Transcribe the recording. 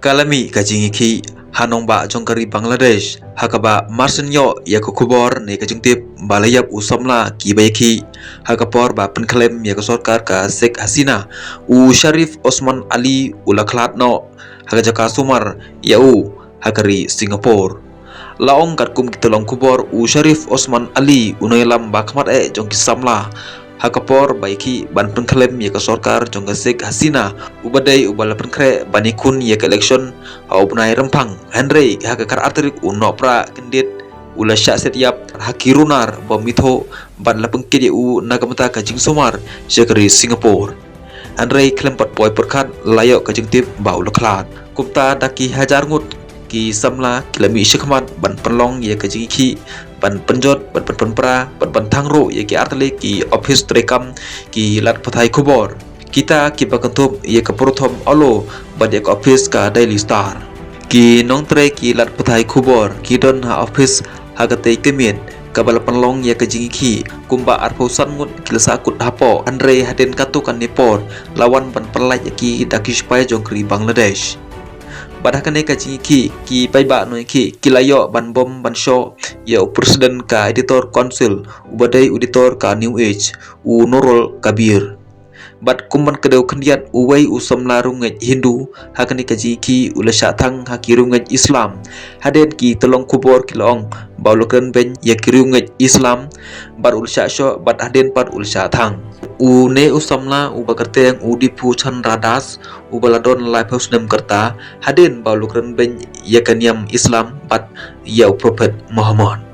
Kalami kajing iki hanong ba jongkari Bangladesh hakaba marsenyo ya kubor ne kajungtip balayap usamla ki bayki hakapor ba penklaim ya sorkar ka Sheikh Hasina u Sharif Osman Ali ulaklat no hakajaka sumar ya hakari Singapore laong katkum kitolong kubor u Sharif Osman Ali unoilam bakmat jongki samla hakapor baiki ban penklaim ya sorkar jongka Sheikh Hasina ubadai ubala penkre banikun ya election au bunai rempang Henry hakakar arterik unopra kendit ula syak setiap hakirunar bomito ban la pengkid u nagamata kajing somar syakari Singapore Henry klempat boy perkat layok kajing tip bau leklat kumta daki hajar ngut ki samla kilami syakmat ban perlong ya kajing iki ban penjot ban penpra ban thangro ya ki artele ki office trekam ki lat pathai khobor kita ki bakantup ya ka prothom alo badya ka office ka Daily Star ki nong tre ki lat pathai khobor ki don ha office hagate kemin kabal penlong ya ka jingiki kumba arposan ngut kilasa kut hapo Andre haden katukan nipor lawan ban perlai ki dakish pai jongkri Bangladesh badahkan ka jingiki ki paiba no ki kilayo ban bom ban show ya presiden ka editor konsul ubadai auditor ka New Age u Nurul Kabir bat kumban kedau kendiat uwai usam larunget Hindu hakani kaji ki ula syatang hakirunget Islam haden ki tolong kubor kilong baulukan ben ya kirunget Islam bar ul syasyo bat haden pat ul syatang u ne usamla u bakarteng u dipu chanradas u baladon live house nem kerta haden baulukan ben ya kaniam Islam bat ya prophet Muhammad